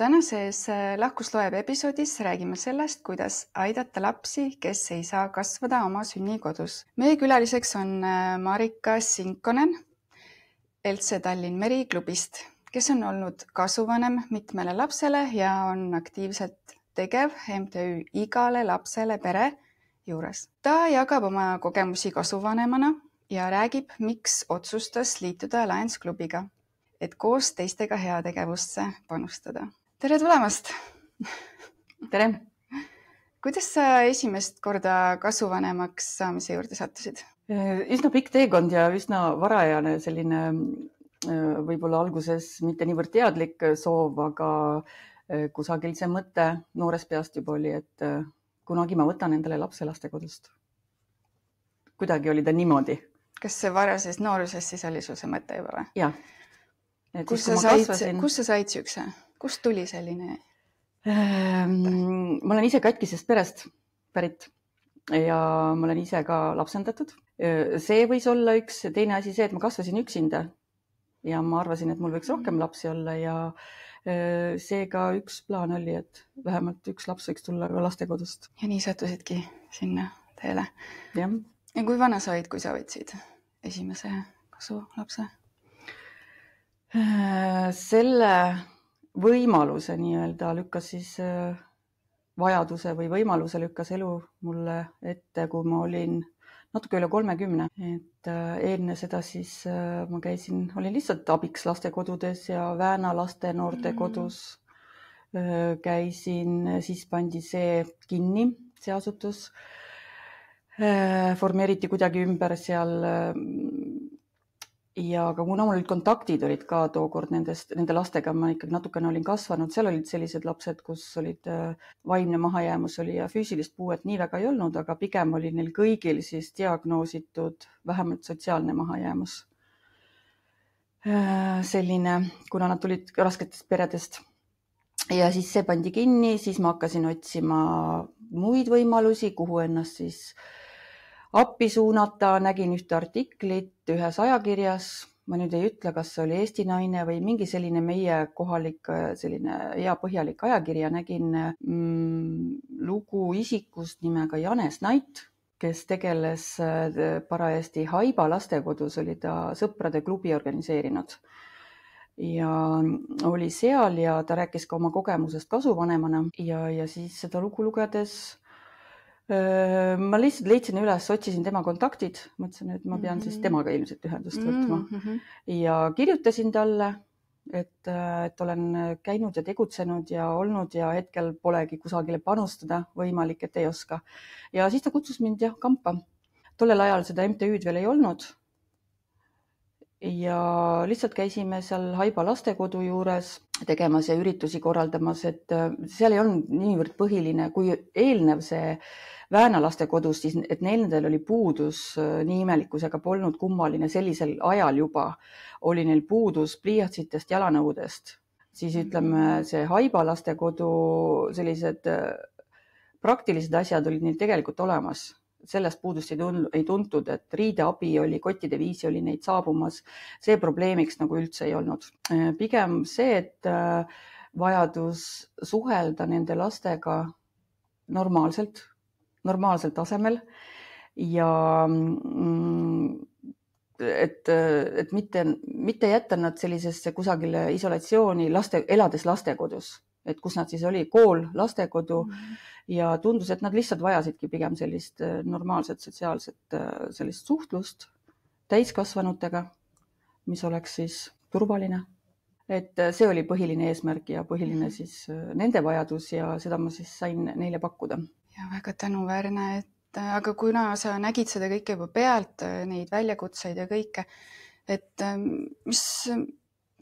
Tänases Lahkus loeb episoodis räägime sellest, kuidas aidata lapsi, kes ei saa kasvada oma sünnikodus. Meie külaliseks on Marika Sinkonen Eltse Tallinn Meri klubist, kes on olnud kasuvanem mitmele lapsele ja on aktiivselt tegev MTÜ Igale lapsele pere juures. Ta jagab oma kogemusi kasuvanemana ja räägib, miks otsustas liituda Lions klubiga, et koos teistega heategevusse panustada. Tere tulemast! Tere! Kuidas sa esimest korda kasuvanemaks saamise juurde sattusid? Üsna pikk teekond ja üsna varajane selline võib-olla alguses mitte niivõrd teadlik soov, aga kusagil see mõte noores peast juba oli, et kunagi ma võtan endale lapse lastekodust. Kuidagi oli ta niimoodi. Kas see varases nooruses siis oli sul see mõte juba või? Jah. Kus sa said sükse? Kust tuli selline? Ma olen ise katkisest perest pärit ja ma olen ise ka lapsendatud. See võis olla üks, teine asi see, et ma kasvasin üksinda ja ma arvasin, et mul võiks rohkem lapsi olla ja seega üks plaan oli, et vähemalt üks laps võiks tulla ka lastekodust. Ja nii sattusidki sinna teele. Ja. Ja kui vana sa olid, kui sa võtsid esimese kasulapse? Selle võimaluse nii-öelda lükkas siis vajaduse või võimaluse lükkas elu mulle ette, kui ma olin natuke üle 30. Et enne seda siis ma olin lihtsalt abiks lastekodudes ja Vääna laste noortekodus käisin, siis pandi see kinni, see asutus. Formeeriti kuidagi ümber seal ja ka kuna mul kontaktid olid ka tookord nende lastega, ma ikkagi natukene olin kasvanud, seal olid sellised lapsed, kus olid vaimne mahajäämus oli ja füüsilist puuet nii väga ei olnud, aga pigem oli neil kõigil siis diagnoositud vähemalt sotsiaalne mahajäämus. Selline, kuna nad tulid rasketest peredest. Ja siis see pandi kinni, siis ma hakkasin otsima muid võimalusi, kuhu ennast siis appi suunata, nägin ühte artiklit ühes ajakirjas, ma nüüd ei ütle, kas see oli Eesti Naine või mingi selline meie kohalik selline hea põhjalik ajakirja, nägin lugu isikust nimega Janes Nait, kes tegeles parajasti Haiba lastekodus, oli ta sõprade klubi organiseerinud ja oli seal ja ta rääkis ka oma kogemusest kasuvanemana ja siis seda lugu lugedes ma lihtsalt leidsin üles, otsisin tema kontaktid, mõtlesin, et ma pean siis temaga ilmselt ühendust võtma ja kirjutasin talle, et olen käinud ja tegutsenud ja olnud ja hetkel polegi kusagile panustada, võimalik, et ei oska. Ja siis ta kutsus mind kampa. Tollel ajal seda MTÜ-d veel ei olnud ja lihtsalt käisime seal Haiba lastekodu juures tegemas ja üritusi korraldamas, et seal ei olnud niivõrd põhiline, kui eelnev see Vääna lastekodus, siis et nendel oli puudus nii imelikkusega polnud kummaline sellisel ajal juba, oli neil puudus pliiatsitest jalanõudest. Siis ütleme, see Haiba lastekodu sellised praktilised asjad olid neil tegelikult olemas. Sellest puudust ei tuntud, et riideabi oli, kottide viisi oli neid saabumas. See probleemiks nagu üldse ei olnud. Pigem see, et vajadus suhelda nende lastega normaalsel tasemel ja et mitte jätta nad sellisesse kusagile isolatsiooni elades lastekodus, et kus nad siis oli kool, lastekodu ja tundus, et nad lihtsalt vajasidki pigem sellist normaalset sotsiaalset sellist suhtlust täiskasvanutega, mis oleks siis turvaline. Et see oli põhiline eesmärk ja põhiline siis nende vajadus ja seda ma siis sain neile pakkuda. Ja väga tänuväärne, aga kuna sa nägid seda kõike juba pealt, neid väljakutseid ja kõike, et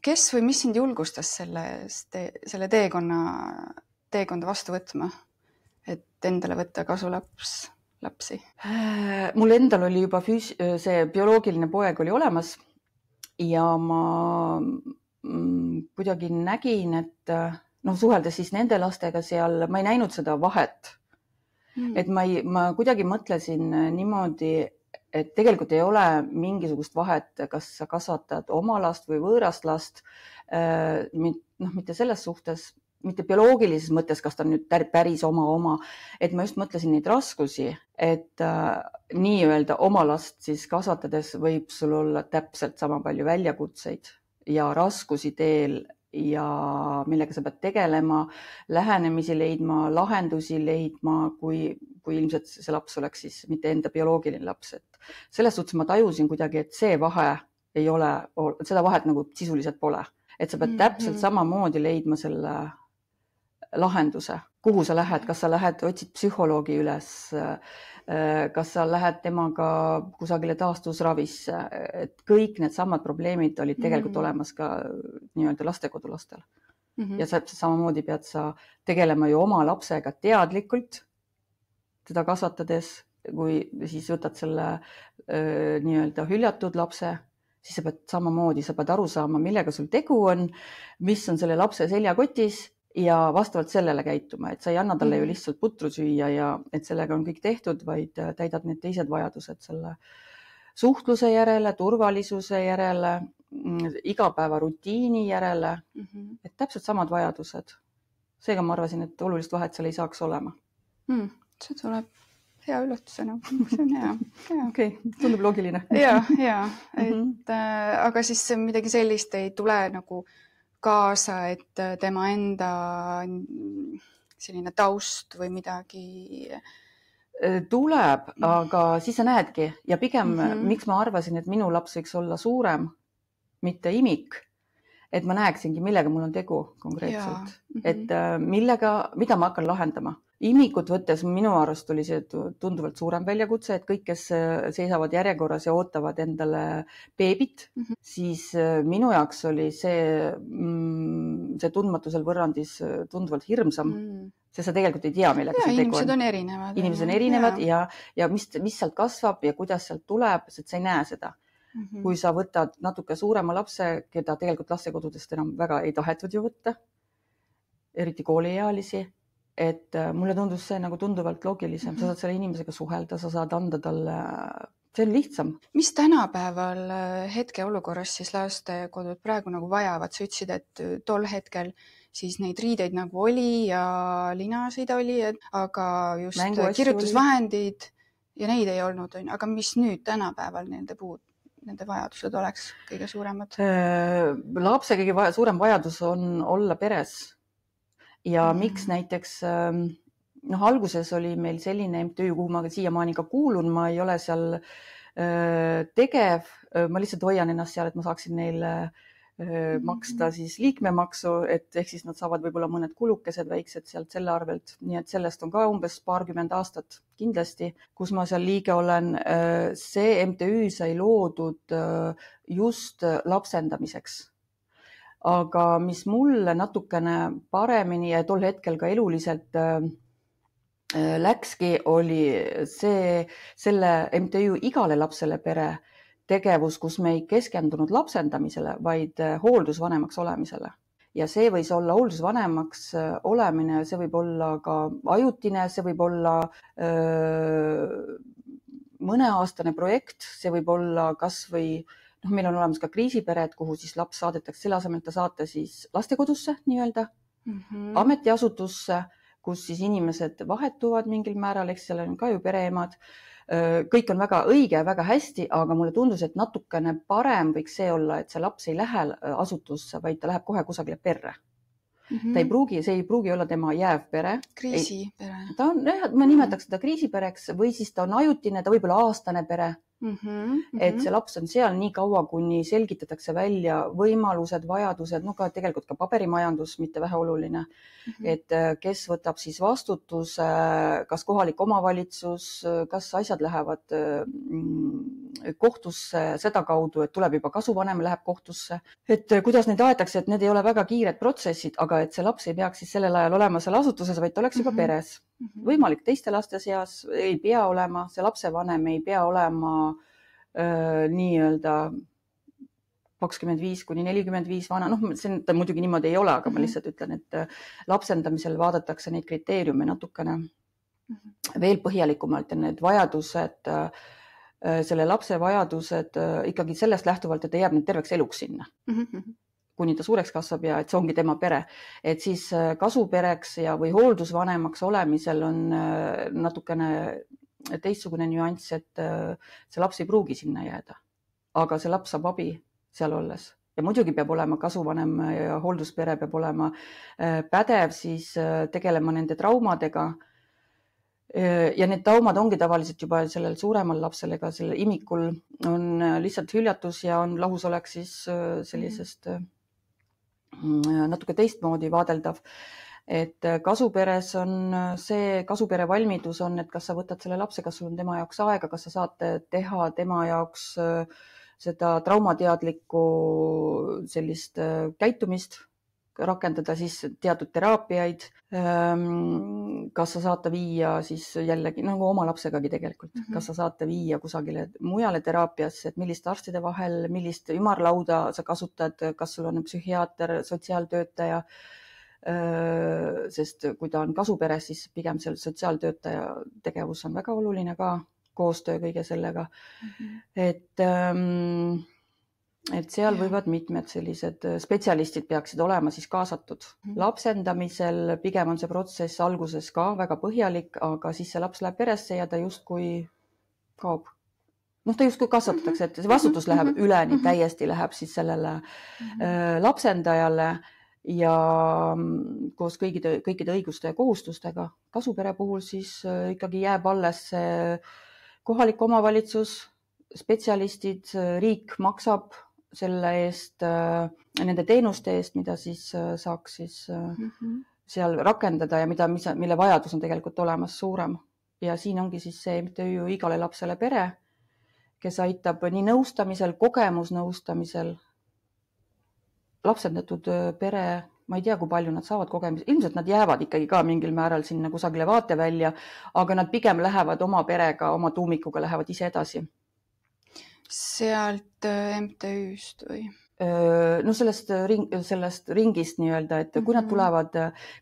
kes või mis sind julgustas selle teekonda vastu võtma, et endale võtta kasulapsi? Mul endal oli juba see bioloogiline poeg oli olemas ja ma kuidagi nägin, et suheldes siis nende lastega seal, ma ei näinud seda vahet. Et ma kuidagi mõtlesin niimoodi, et tegelikult ei ole mingisugust vahet, kas sa kasvatad oma last või võõrast last, mitte selles suhtes, mitte bioloogilises mõttes, kas ta on nüüd päris oma, et ma just mõtlesin neid raskusi, et nii-öelda oma last siis kasvatades võib sul olla täpselt sama palju väljakutseid ja raskusi teel ja millega sa pead tegelema, lähenemisi leidma, lahendusi leidma, kui ilmselt see laps oleks siis mitte enda bioloogiline laps. Et selles suhtes ma tajusin kuidagi, et see vahe ei ole, seda vahet nagu sisuliselt pole. Et sa pead täpselt samamoodi leidma selle lahenduse, kuhu sa lähed, kas sa lähed, otsid psühholoogi üles, kas sa lähed temaga kusagile taastusravisse, et kõik need samad probleemid olid tegelikult olemas ka nii-öelda lastekodulastel. Ja samamoodi pead sa tegelema ju oma lapsega teadlikult, teda kasvatades, kui siis võtad selle nii-öelda hüljatud lapse, siis sa pead samamoodi, sa pead aru saama, millega sul tegu on, mis on selle lapse seljakotis ja vastavalt sellele käituma, et sa ei anna talle ju lihtsalt putru süüa ja et sellega on kõik tehtud, vaid täidad need teised vajadused selle suhtluse järele, turvalisuse järele, igapäeva rutiini järele, et täpselt samad vajadused. Seega ma arvasin, et olulist vahet seal ei saaks olema. See tuleb hea üllatusena, see on hea. Okei, tundub loogiline. Ja, et aga siis midagi sellist ei tule nagu kaasa, et tema enda selline taust või midagi tuleb, aga siis sa näedki ja pigem miks ma arvasin, et minu laps võiks olla suurem, mitte imik, et ma näeksingi, millega mul on tegu konkreetselt, et mida ma hakkan lahendama. Imikut võttes minu arust oli see tunduvalt suurem väljakutse, et kõik, kes seisavad järjekorras ja ootavad endale beebit, siis minu jaoks oli see tundmatusel võrrandis tunduvalt hirmsam, sest sa tegelikult ei tea, millega see tegu on. Inimesed on erinevad. Inimesed on erinevad ja mis sealt kasvab ja kuidas sealt tuleb, sest sa ei näe seda. Kui sa võtad natuke suurema lapse, keda tegelikult lastekodudest enam väga ei tahetud ju võtta, eriti kooliealisi, et mulle tundus see nagu tunduvalt loogilisem. Sa saad selle inimesega suhelda, sa saad anda talle, see on lihtsam. Mis tänapäeval hetkeolukorras siis lastekodud praegu nagu vajavad? Sa ütlesid, et tol hetkel siis neid riideid nagu oli ja linasid oli, aga just kirjutusvahendid ja neid ei olnud. Aga mis nüüd tänapäeval nende vajadused oleks kõige suuremad? Lapse kõige suurem vajadus on olla peres. Ja miks näiteks, alguses oli meil selline MTÜ, kuhu ma siiamaani ka kuulun, ma ei ole seal tegev, ma lihtsalt hoian ennast seal, et ma saaksin neile maksta siis liikmemaksu, et ehk siis nad saavad võib-olla mõned kulukesed väiksed sealt selle arvelt, nii et sellest on ka umbes 20 aastat kindlasti, kus ma seal liige olen. See MTÜ sai loodud just lapsendamiseks. Aga mis mulle natukene paremini ja tol hetkel ka eluliselt läkski, oli selle MTÜ igale lapsele pere tegevus, kus me ei keskendunud lapsendamisele, vaid hooldusvanemaks olemisele. Ja see võis olla hooldusvanemaks olemine, see võib olla ka ajutine, see võib olla mõneaastane projekt, see võib olla kas või meil on olemas ka kriisipered, kuhu siis laps saadetakse, selle asemel ta saata siis lastekodusse nii-öelda, ametiasutusse, kus siis inimesed vahetuvad mingil määral, eks seal on ka ju pereemad. Kõik on väga õige, väga hästi, aga mulle tundus, et natukene parem võiks see olla, et see laps ei lähe asutusse, vaid ta läheb kohe kusagile perre. See ei pruugi olla tema jääv pere. Kriisipere. Ma nimetaks seda kriisipereks või siis ta on ajutine, ta võib olla aastane pere. Et see laps on seal nii kaua, kuni selgitatakse välja võimalused, vajadused, ka tegelikult ka paberimajandus, mitte väheoluline, et kes võtab siis vastutuse, kas kohalik omavalitsus, kas asjad lähevad kohtusse seda kaudu, et tuleb juba kasuvanem, läheb kohtusse, et kuidas neid aetakse, et need ei ole väga kiired protsessid, aga et see laps ei peaks siis sellel ajal olema seal asutuses, vaid ta oleks juba peres. Võimalik teiste laste seas ei pea olema, see lapsevanem ei pea olema nii-öelda 25 kuni 45 vana. See muidugi niimoodi ei ole, aga ma lihtsalt ütlen, et lapsendamisel vaadatakse neid kriteeriume natukene veel põhjalikumalt ja need vajadused, selle lapse vajadused ikkagi sellest lähtuvalt, et ta jääb nüüd terveks eluks sinna. kuni ta suureks kasvab ja et see ongi tema pere. Et siis kasupereks või hooldusvanemaks olemisel on natukene teistsugune nüanss, et see laps ei pruugi sinna jääda, aga see laps saab abi seal olles. Ja muidugi peab olema kasuvanem ja hoolduspere peab olema pädev siis tegelema nende traumadega. Ja need traumad ongi tavaliselt juba sellel suuremal lapsel, ega sellel imikul on lihtsalt hüljatus ja on lahusolek siis sellisest natuke teistmoodi vaadeldav. Et kasuperes on see, kasupere valmidus on, et kas sa võtad selle lapse, kas sul on tema jaoks aega, kas sa saad teha tema jaoks seda traumateadlikku sellist käitumist, rakendada siis teatud teraapiaid, kas sa saad ta viia siis jällegi nagu oma lapsegagi tegelikult, kas sa saad ta viia kusagile mujale teraapiasse, et milliste arstide vahel, millist ümarlauda sa kasutad, kas sul on psühhiaater, sotsiaaltöötaja, sest kui ta on kasuperes, siis pigem seal sotsiaaltöötaja tegevus on väga oluline ka, koostöö kõige sellega, et seal võivad mitmed sellised spetsialistid peaksid olema siis kaasatud. Lapsendamisel pigem on see protsess alguses ka väga põhjalik, aga siis see laps läheb peresse ja ta justkui kaob. Ta justkui kasvatatakse, et see vastutus läheb üleni, täiesti läheb siis sellele lapsendajale ja koos kõikide õiguste ja kohustustega. Kasupere puhul siis ikkagi jääb alles kohalik omavalitsus, spetsialistid, riik maksab selle eest, nende teenuste eest, mida siis saaks siis seal rakendada ja mille vajadus on tegelikult olemas suurem. Ja siin ongi siis see MTÜ Igale lapsele pere, kes aitab nii nõustamisel, kogemusnõustamisel, lapsendatud pere, ma ei tea, kui palju nad saavad kogemus, ilmselt nad jäävad ikkagi ka mingil määral sinna kusagile vaatevälja, aga nad pigem lähevad oma perega, oma tuumikuga lähevad ise edasi. Sealt MTÜ-st või? No sellest ringist nii-öelda, et kui nad tulevad,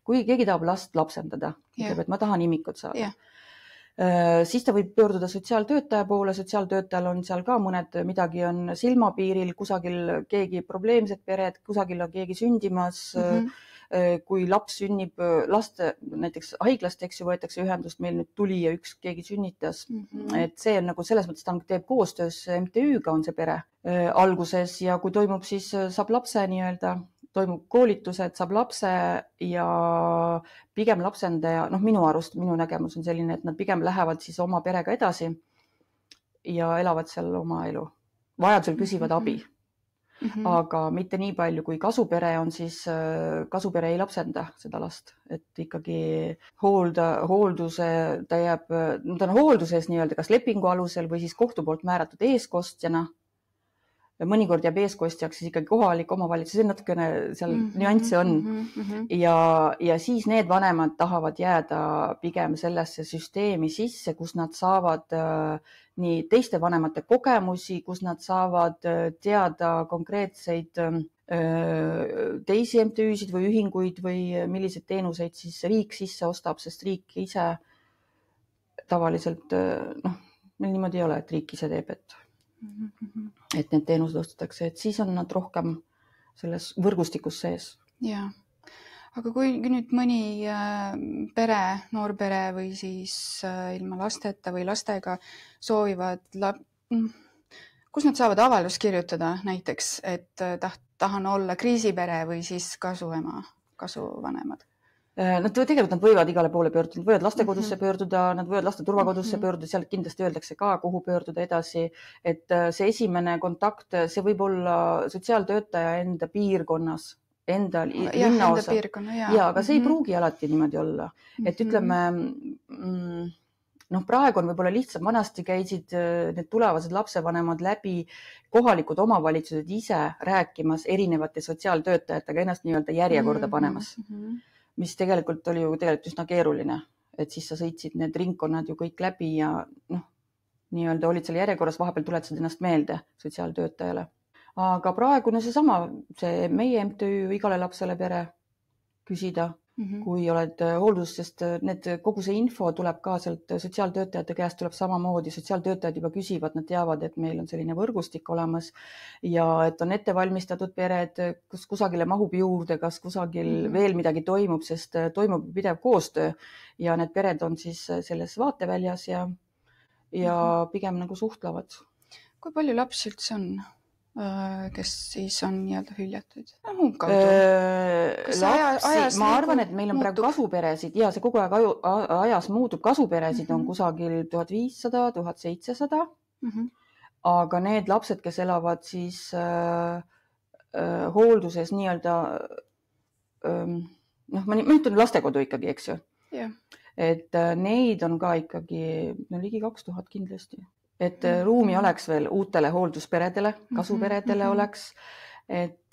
kui keegi tahab last lapsendada, ütleb, et ma tahan imikut saada, siis ta võib pöörduda sotsiaaltöötaja poole, sotsiaaltöötajal on seal ka midagi on silmapiiril, kusagil keegi probleemsed pered, kusagil on keegi sündimas, kui laps sünnib, näiteks haiglast, eks ju, võetakse ühendust, meil nüüd tuli ja keegi sünnitas, et see on nagu selles mõttes, ta teeb koostöös MTÜ-ga on see pere alguses ja kui toimub, siis saab lapse nii-öelda, toimub koolitused, saab lapse ja pigem lapsendaja, minu arust, minu nägemus on selline, et nad pigem lähevad siis oma perega edasi ja elavad seal oma elu. Vajadusel küsivad abi. Aga mitte nii palju, kui kasupere on, siis kasupere ei lapsenda seda last, et ikkagi hoolduse, ta on hoolduses nii-öelda kas lepingu alusel või siis kohtu poolt määratud eeskostjana. Mõnikord jääb eeskostjaks siis ikkagi kohalik omavalitsus, natukene seal nüansse on. Ja siis need vanemad tahavad jääda pigem sellesse süsteemi sisse, kus nad saavad nii teiste vanemate kogemusi, kus nad saavad teada konkreetseid teisi MTÜ-sid või ühinguid või milliseid teenuseid siis riik sisse ostab, sest riik ise tavaliselt, meil niimoodi ei ole, et riik ise teeb, et need teenused ostetakse, et siis on nad rohkem selles võrgustikus sees. Ja. Aga kui nüüd mõni pere, noorpere või siis ilma lasteta või lastega soovivad, kus nad saavad avaldust kirjutada näiteks, et tahan olla kriisipere või siis kasuema, kasuvanemad? Tegelikult nad võivad igale poole pöörduda, nad võivad lastekodusse pöörduda, nad võivad laste turvakodusse pöörduda, seal kindlasti öeldakse ka, kuhu pöörduda edasi, et see esimene kontakt, see võib olla sotsiaaltöötaja enda piirkonnas, enda linnaosa. Aga see ei pruugi alati niimoodi olla. Et ütleme, praegu on võib-olla lihtsam, vanasti käisid need tulevased lapsevanemad läbi kohalikud omavalitsused ise rääkimas erinevate sotsiaaltöötajatega ennast nii-öelda järjekorda panemas. Mis tegelikult oli ju üsna keeruline, et siis sa sõitsid need ringkonnad ju kõik läbi ja nii-öelda olid seal järjekorras, vahepeal tuletasid ennast meelde sotsiaaltöötajale. Aga praegu seesama, see meie MTÜ Igale lapsele pere küsida, kui oled hooldus, sest kogu see info tuleb ka sealt sotsiaaltöötajate käest, tuleb samamoodi, sotsiaaltöötajad juba küsivad, nad teavad, et meil on selline võrgustik olemas ja et on ette valmistatud pered, kus kusagile mahub juurde, kas kusagil veel midagi toimub, sest toimub pidev koostöö ja need pered on siis selles vaateväljas ja pigem nagu suhtlevad. Kui palju lapsi üldse on, kes siis on nii-öelda hüljatud? Lapsi, ma arvan, et meil on praegu kasuperesid ja see kogu aeg ajas muutub. Kasuperesid on kusagil 1500, 1700, aga need lapsed, kes elavad siis hoolduses nii-öelda, ma ütlen lastekodu ikkagi, eks ju. Et neid on ka ikkagi ligi 2000 kindlasti. Et ruumi oleks veel uutele hooldusperedele, kasuperedele oleks, et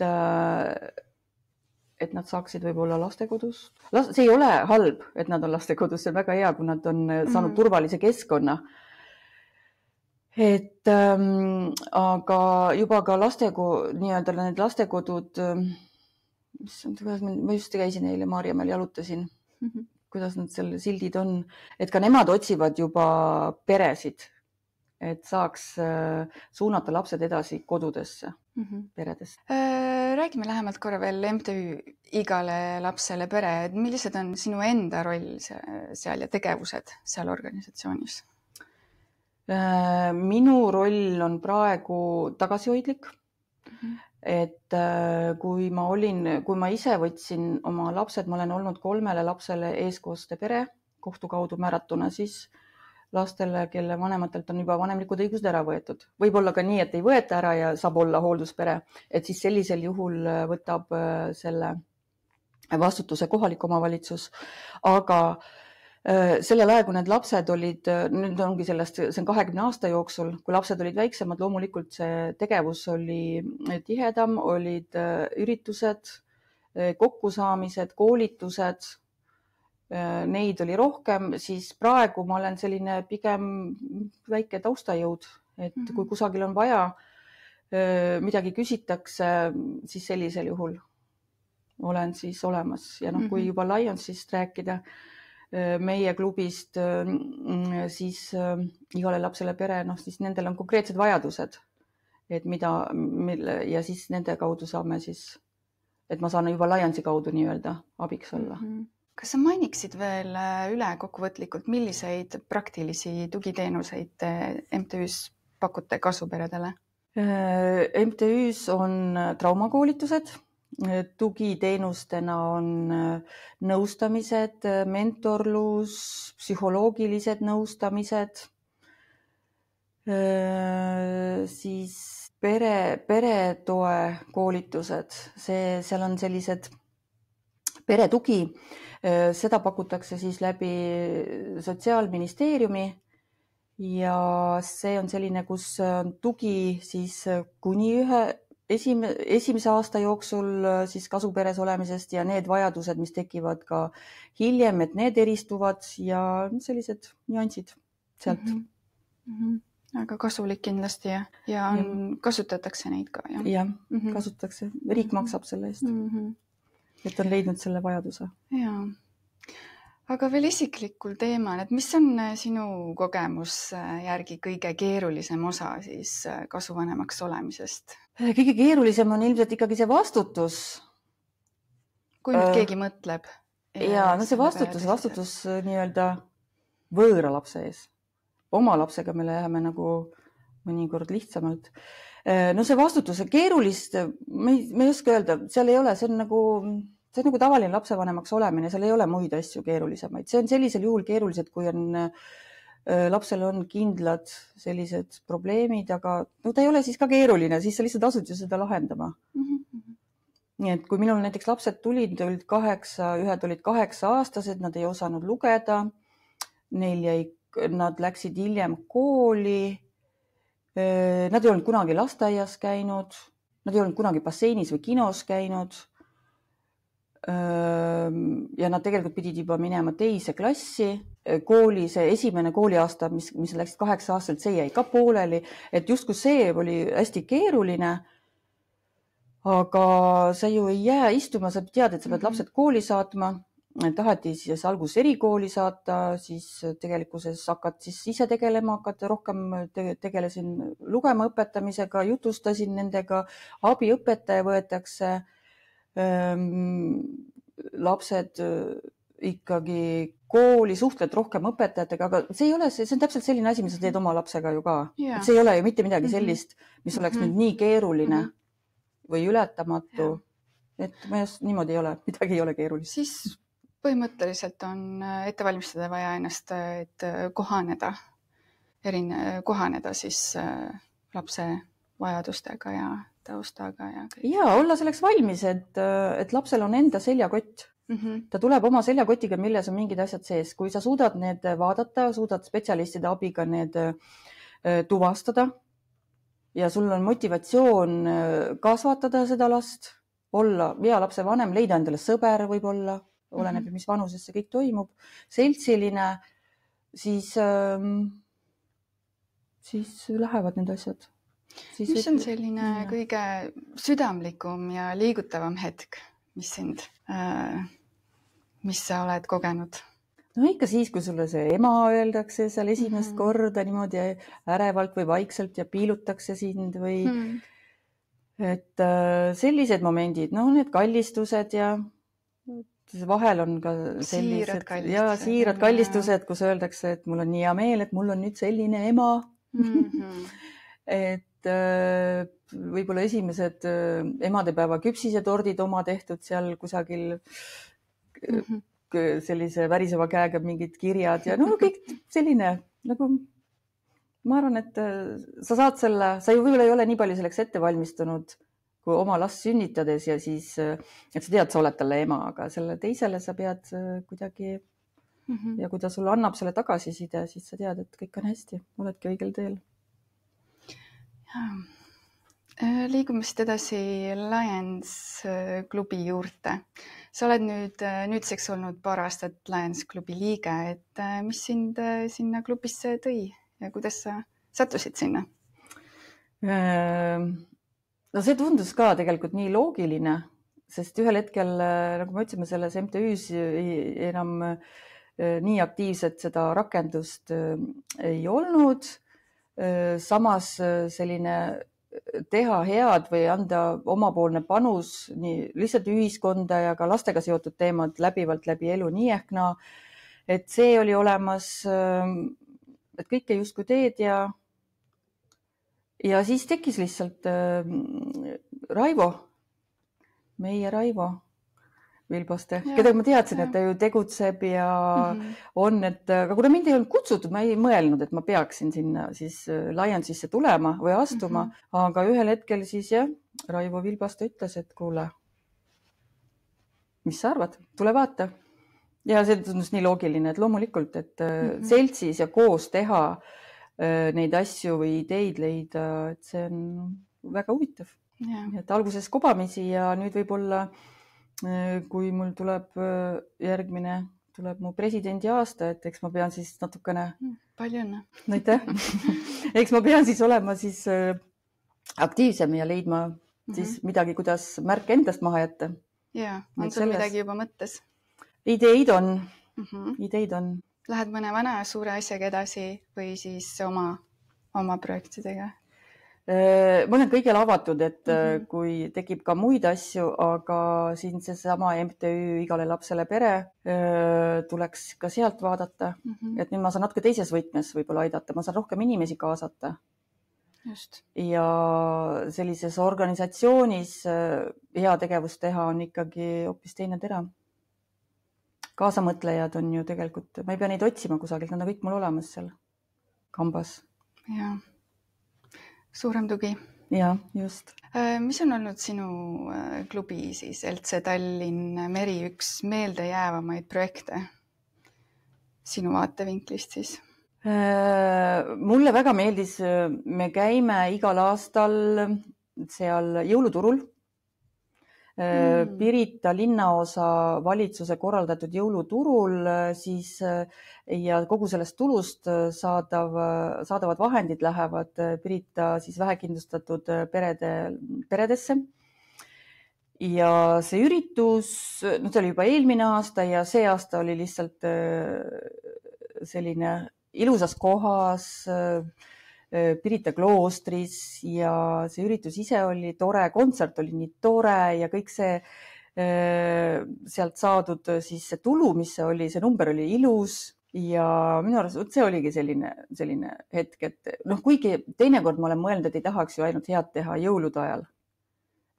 nad saaksid võib-olla lastekodus. See ei ole halb, et nad on lastekodus, see on väga hea, kui nad on saanud turvalise keskkonna. Et aga juba ka nii-öelda need lastekodud, ma just käisin eile Maarjamäel, jalutasin, kuidas nad seal sildid on, et ka nemad otsivad juba peresid, et saaks suunata lapsed edasi kodudesse, peredesse. Räägime lähemalt korra veel MTÜ Igale lapsele pere. Millised on sinu enda roll seal ja tegevused seal organisatsioonis? Minu roll on praegu tagasihoidlik. Et kui ma ise võtsin oma lapsed, ma olen olnud 3 lapsele eeskooste pere kohtu kaudu määratuna siis lastele, kelle vanematelt on juba vanemlikud õigused ära võetud. Võib-olla ka nii, et ei võeta ära ja saab olla hoolduspere, et siis sellisel juhul võtab selle vastutuse kohalik omavalitsus. Aga sellel ajal, kui need lapsed olid, nüüd ongi see on 20 aasta jooksul, kui lapsed olid väiksemad, loomulikult see tegevus oli tihedam, olid üritused, kokkusaamised, koolitused, neid oli rohkem, siis praegu ma olen selline pigem väike taustajõud, et kui kusagil on vaja, midagi küsitakse, siis sellisel juhul olen siis olemas. Ja kui juba Lionsist rääkida, meie klubist, siis igale lapsele pere, siis nendel on konkreetsed vajadused, et ja siis nende kaudu saame siis, et ma saan juba Lionsi kaudu nii-öelda abiks olla. Kas sa mainiksid veel üle kokkuvõtlikult, milliseid praktilisi tugiteenuseid MTÜs pakute kasuperedele? MTÜs on traumakoolitused, tugiteenustena on nõustamised, mentorlus, psühholoogilised nõustamised, siis peretoe koolitused, seal on sellised peretugi, seda pakutakse siis läbi Sotsiaalministeeriumi ja see on selline, kus on tugi siis kuni esimese aasta jooksul siis kasuperes olemisest ja need vajadused, mis tekivad ka hiljem, et need eristuvad ja sellised nüansid sealt. Aga kasulik kindlasti ja kasutatakse neid ka. Jah, kasutatakse. Riik maksab selle eest. Et on leidnud selle vajaduse. Jaa. Aga veel isiklikul teemal, et mis on sinu kogemus järgi kõige keerulisem osa siis kasuvanemaks olemisest? Kõige keerulisem on ilmselt ikkagi see vastutus. Kui nüüd keegi mõtleb. Jaa, see vastutus nii-öelda võõra lapse ees. Oma lapsega me läheme nagu mõnikord lihtsamalt. See vastutus on keerulist, ma ei oska öelda, seal ei ole, see on nagu tavaline lapsevanemaks olemine, seal ei ole muid asju keerulisemaid. See on sellisel juhul keerulised, kui lapsel on kindlad sellised probleemid, aga ta ei ole siis ka keeruline, siis sa lihtsalt asud ju seda lahendama. Nii et kui minul näiteks lapsed tulid, ühed olid 8-aastased, nad ei osanud lugeda, nad läksid hiljem kooli, nad ei olnud kunagi lasteaias käinud, nad ei olnud kunagi basseinis või kinos käinud ja nad tegelikult pidid juba minema teise klassi. Kooli, see esimene kooliaasta, mis läksid 8-aastaselt, see jäi ka pooleli, et justkui see oli hästi keeruline, aga sa ju ei jää istuma, sa tead, et sa pead lapsed kooli saatma taheti siis alguses erikooli saata, siis tegelikkuses hakkad siis ise tegelema, rohkem tegelesin lugema õpetamisega, jutustasin nendega, abiõpetaja võetakse, lapsed ikkagi kooli, suhtled rohkem õpetajatega, aga see ei ole, see on täpselt selline asi, mis sa teed oma lapsega ju ka. Jaa. See ei ole ju mitte midagi sellist, mis oleks nüüd nii keeruline või ületamatu. Et niimoodi ei ole, midagi ei ole keerulist. Siis põhimõtteliselt on ette valmistada vaja ennast, et kohaneda siis lapse vajadustega ja taustaga ja kõik. Ja olla selleks valmis, et lapsel on enda seljakott. Ta tuleb oma seljakotiga, milles on mingid asjad sees. Kui sa suudad need vaadata, suudad spetsialistide abiga need tuvastada ja sul on motivatsioon kasvatada seda last, olla hea lapse vanem, leida endale sõber võib-olla, oleneb, mis vanuses see kõik toimub, seltsiline, siis lähevad need asjad. Mis on selline kõige südamlikum ja liigutavam hetk, mis sa oled kogenud? No ikka siis, kui sulle see ema öeldakse seal esimest korda niimoodi ärevalt või vaikselt ja piilutakse sind või et sellised momendid, need kallistused ja vahel on ka sellised siirad kallistused, kus öeldakse, et mul on nii hea meel, et mul on nüüd selline ema. Et võib-olla esimesed emadepäeva küpsisetordid oma tehtud seal kusagil sellise väriseva käega mingid kirjad ja kõik selline, nagu ma arvan, et sa saad selle, sa ju võib-olla ei ole nii palju selleks ette valmistunud kui oma last sünnitades ja siis, et sa tead, sa oled talle ema, aga selle teisele sa pead kuidagi ja kui ta sulle annab selle tagasiside, siis sa tead, et kõik on hästi, oledki õigel teel. Liigume siit edasi Lions klubi juurde. Sa oled nüüdseks olnud paar aastat Lions klubi liige, et mis sind sinna klubisse tõi ja kuidas sa sattusid sinna? No see tundus ka tegelikult nii loogiline, sest ühel hetkel, nagu me ütlesime, selles MTÜs enam nii aktiivset seda rakendust ei olnud. Samas selline teha head või anda omapoolne panus nii lihtsalt ühiskonda ja ka lastega seotud teemad läbivalt läbi elu nii ehk naa, et see oli olemas, et kõike justkui teed ja siis tekkis lihtsalt Raivo, meie Raivo Vilboste, keda ma teadsin, et ta ju tegutseb ja on, aga kuna mind ei olnud kutsutud, ma ei mõelnud, et ma peaksin sinna siis Lionsisse tulema või astuma, aga ühel hetkel siis Raivo Vilboste ütles, et kuule, mis sa arvad, tule vaata. Ja see tundus nii loogiline, et loomulikult, et seltsis ja koos teha neid asju või ideid leida, et see on väga huvitav. Et alguses kobamisi ja nüüd võib-olla kui mul tuleb tuleb mu presidendi aasta, et eks ma pean siis natukene... Palju õnne. Aitäh. Eks ma pean siis olema siis aktiivsem ja leidma siis midagi, kuidas märke endast maha jätta. Ja, on sul midagi juba mõttes? Ideid on. Lähed mõne vana suure asjaga edasi või siis oma projektidega? Ma olen kõigele avatud, et kui tekib ka muid asju, aga siin seesama MTÜ Igale lapsele pere tuleks ka sealt vaadata, et nüüd ma saan natuke teises võtmes võib-olla aidata, ma saan rohkem inimesi kaasata. Just. Ja sellises organisatsioonis hea tegevust teha on ikkagi hoopis teine tera. Kaasamõtlejad on ju tegelikult, ma ei pea neid otsima kusagilt, nad on kõik mul olemas seal kambas. Jaa. Suurem tugi. Ja, just. Mis on olnud sinu klubi siis LC Tallinn Meri üks meeldejäävamaid projekte sinu vaatevinklist siis? Mulle väga meeldis, me käime igal aastal seal jõuluturul. Pirita linnaosa valitsuse korraldatud jõuluturul siis ja kogu sellest tulust saadavad vahendid lähevad Pirita siis vähekindlustatud peredesse. ja see üritus, no see oli juba eelmine aasta ja see aasta oli lihtsalt selline ilusas kohas Pirita kloostris ja see üritus ise oli tore, kontsert oli nii tore ja kõik see sealt saadud siis see tulu, mis see oli, see number oli ilus ja minu arust see oligi selline hetk, et noh, kuigi teinekord ma olen mõelnud, et ei tahaks ju ainult head teha jõulude ajal,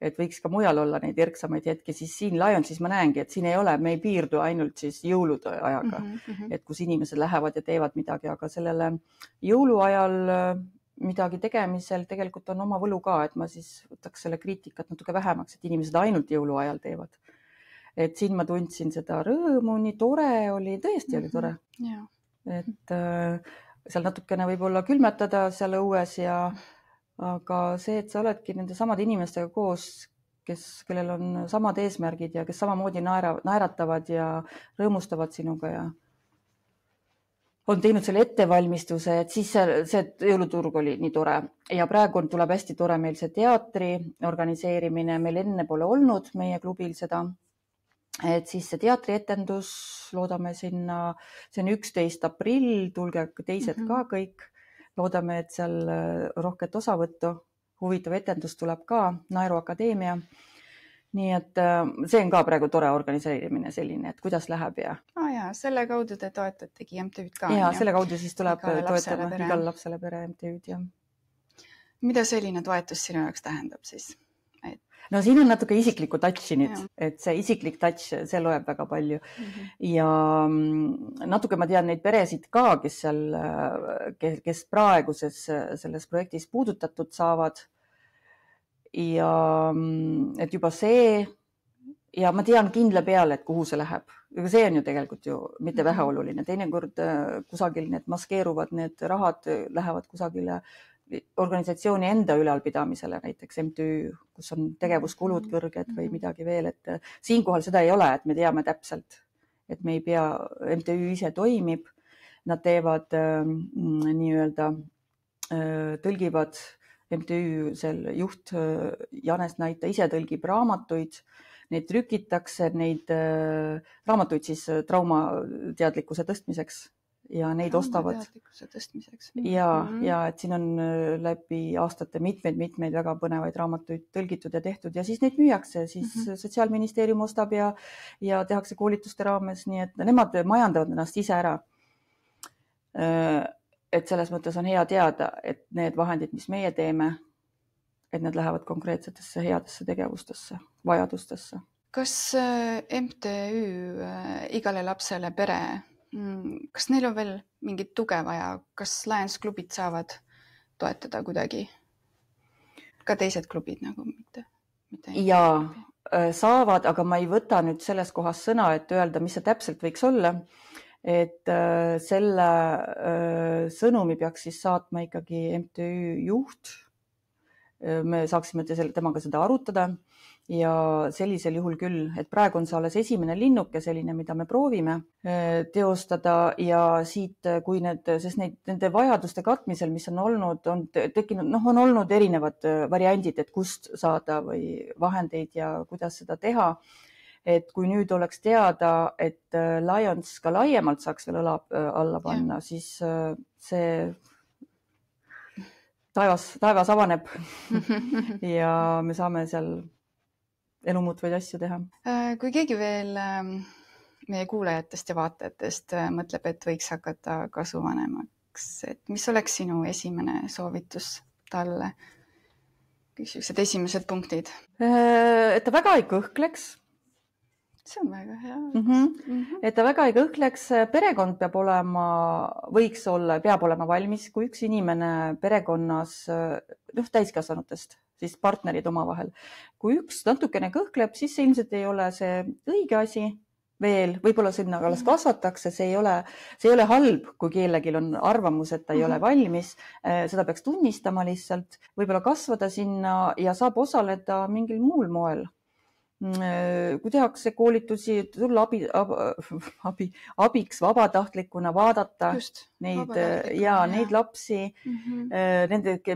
et võiks ka mujal olla neid erksamaid hetki, siis siin Lionsis ma näengi, et siin ei ole, me ei piirdu ainult siis jõulude ajaga, et kus inimesed lähevad ja teevad midagi, aga sellele jõuluajal midagi tegemisel tegelikult on oma võlu ka, et ma siis võtaks selle kriitikat natuke vähemaks, et inimesed ainult jõuluajal teevad. Et siin ma tundsin seda rõõmu, nii tore oli, tõesti oli tore. Et seal natukene võib-olla külmetada seal õues aga see, et sa oledki nende samade inimestega koos, kellel on samad eesmärgid ja kes samamoodi naeratavad ja rõõmustavad sinuga ja on teinud selle ettevalmistuse, et siis see jõuluturg oli nii tore ja praegu tuleb hästi tore meil see teatri organiseerimine, meil enne pole olnud meie klubil seda, et siis see teatrietendus, loodame sinna, see on 11. aprill, tulge teised ka kõik, loodame, et seal rohket osavõttu, huvitav etendus tuleb ka, Naeru Akadeemia. Nii et see on ka praegu tore organiseerimine selline, et kuidas läheb ja... selle kaudu te toetategi MTÜ-d ka. Ja selle kaudu siis tuleb toetama igal lapsele pere MTÜ-d. Ja. Mida selline toetus sinu jaoks tähendab siis? No siin on natuke isiklikku touchi nüüd, et see isiklik touch, see loeb väga palju. Ja natuke ma tean neid peresid ka, kes praeguses selles projektis puudutatud saavad. Ja et juba see ja ma tean kindla peale, et kuhu see läheb. See on ju tegelikult ju mitte väheoluline. Teinekord kusagil need maskeeruvad, need rahad lähevad kusagile organisatsiooni enda ülalpidamisele, näiteks MTÜ, kus on tegevuskulud kõrged või midagi veel. Et siinkohal seda ei ole, et me teame täpselt, et me ei pea, MTÜ ise toimib. Nad teevad nii-öelda, tõlgivad MTÜ juht Janes Naita ise tõlgib raamatuid, neid trükitakse, neid raamatuid siis traumateadlikkuse tõstmiseks ja neid ostavad. Traumateadlikkuse tõstmiseks. Ja et siin on läbi aastate mitmeid väga põnevaid raamatuid tõlgitud ja tehtud ja siis neid müüakse, siis Sotsiaalministeerium ostab ja tehakse koolituste raames, nii et nemad majandavad ennast ise ära. Et selles mõttes on hea teada, et need vahendid, mis meie teeme, et need lähevad konkreetsetesse headesse tegevustesse, vajadustesse. Kas MTÜ igale lapsele pere, kas neil on veel mingit tuge vaja? Kas Lions klubid saavad toetada kuidagi? Ka teised klubid nagu mitte? Jaa, saavad, aga ma ei võta nüüd selles kohas sõna, et öelda, mis see täpselt võiks olla. Et selle sõnumi peaks siis saatma ikkagi MTÜ juht. Me saaksime temaga seda arutada ja sellisel juhul küll, et praegu on see alles esimene linnuke selline, mida me proovime teostada ja siit, kui sest nende vajaduste katmisel, mis on olnud, on tekkinud, on olnud erinevad variandid, et kust saada või vahendeid ja kuidas seda teha. Et kui nüüd oleks teada, et Lions ka laiemalt saaks veel alla panna, siis see taevas avaneb ja me saame seal elumuutvaid asju teha. Kui keegi veel meie kuulajatest ja vaatajatest mõtleb, et võiks hakata kasuvanemaks, et mis oleks sinu esimene soovitus talle? Sellised esimesed punktid. Et ta väga ei kõhkleks. See on väga hea. Et ta väga ei kõhkleks, perekond peab olema valmis, kui üks inimene perekonnas, täiskasvanutest, siis partnerid omavahel. Kui üks natukene kõhkleb, siis see ilmselt ei ole see õige asi veel, võib-olla sinna alles kasvatakse, see ei ole halb, kui kellelgi on arvamus, et ta ei ole valmis, seda peaks tunnistama lihtsalt, võib-olla kasvada sinna ja saab osaleda mingil muul moel. kui tehakse koolitusi, tulla abiks vabatahtlikuna vaadata neid lapsi,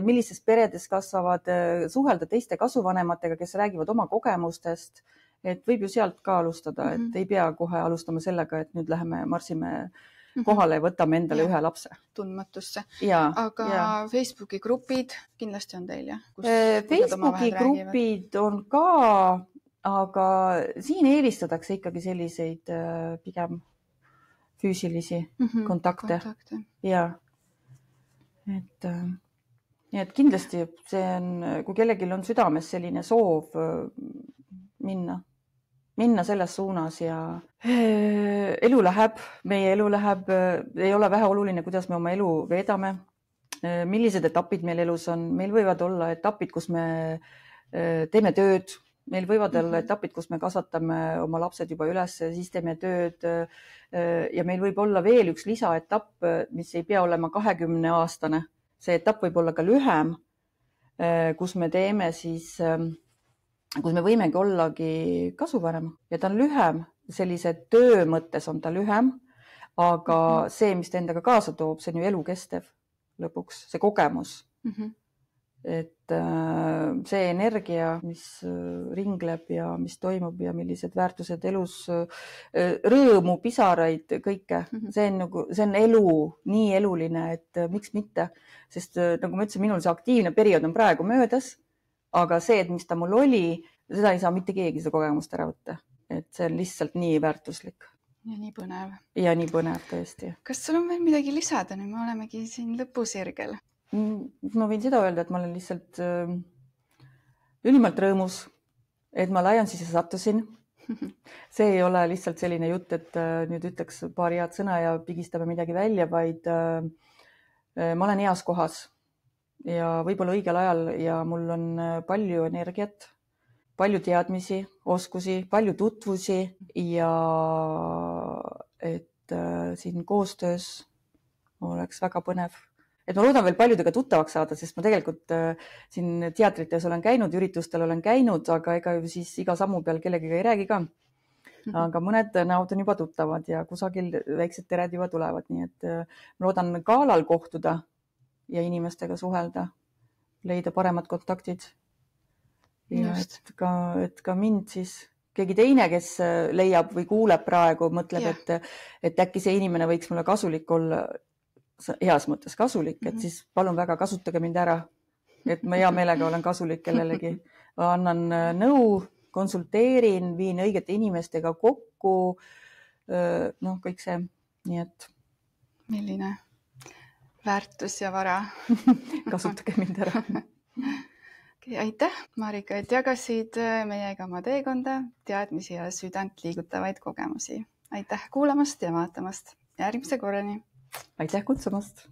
millistes peredes kasvavad, suhelda teiste kasuvanematega, kes räägivad oma kogemustest, et võib ju sealt ka alustada, et ei pea kohe alustama sellega, et nüüd läheme marsime kohale ja võtame endale ühe lapse. Tundmatusse. Ja, aga Facebooki grupid kindlasti on teil, jah? Facebooki grupid on ka, aga siin eelistatakse ikkagi selliseid pigem füüsilisi kontakte. Ja. Et kindlasti see on, kui kellelgi on südames selline soov minna selles suunas ja meie elu läheb, ei ole väheoluline, kuidas me oma elu veedame, millised etapid meil elus on. Meil võivad olla etapid, kus me teeme tööd, meil võivad olla etapid, kus me kasvatame oma lapsed juba üles, siis teeme tööd ja meil võib olla veel üks lisaetapp, mis ei pea olema 20-aastane. See etapp võib olla ka lühem, kus me teeme siis, kus me võimegi ollagi kasuvanem ja ta on lühem, sellise töö mõttes on ta lühem, aga see, mis ta endaga kaasa toob, see on ju elukestev lõpuks, see kogemus. Et see energia, mis ringleb ja mis toimub ja millised väärtused elus, rõõmu, pisaraid, kõike, see on elu nii eluline, et miks mitte, sest nagu ma ütlesin, minul see aktiivne periood on praegu möödas, aga see, et mis ta mul oli, seda ei saa mitte keegi seda kogemust ära võtta, et see on lihtsalt nii väärtuslik. Ja nii põnev. Ja nii põnev tõesti. Kas sul on veel midagi lisada? Nüüd me olemegi siin lõpusirgel. Ma võin seda öelda, et ma olen lihtsalt ülimalt rõõmus, et ma Lionsisse sattusin. See ei ole lihtsalt selline jutt, et nüüd ütleks paari head sõna ja pigistame midagi välja, vaid ma olen heas kohas ja võib-olla õigel ajal ja mul on palju energiat, palju teadmisi, oskusi, palju tutvusi ja et siin koostöös oleks väga põnev. Et ma loodan veel paljudega tuttavaks saada, sest ma tegelikult siin teatrites olen käinud, üritustel olen käinud, aga ega siis iga sammu peal kellegiga ei räägi ka. Aga mõned näod on juba tuttavad ja kusagil väiksed tered juba tulevad, nii et ma loodan galal kohtuda ja inimestega suhelda, leida paremad kontaktid. Ja et ka mind siis keegi teine, kes leiab või kuuleb praegu, mõtleb, et äkki see inimene võiks mulle kasulik olla, heas mõttes kasulik, et siis palun väga kasutage mind ära, et ma hea meelega olen kasulik kellelegi. Annan nõu, konsulteerin, viin õigete inimestega kokku, kõik see. Nii et... Milline väärtus ja vara. Kasutage mind ära. Aitäh, Marika, et jagasid meiega oma teekonda, teadmisi ja südant liigutavaid kogemusi. Aitäh kuulamast ja vaatamast. Järgmise korrani. Aitäh kutsumast!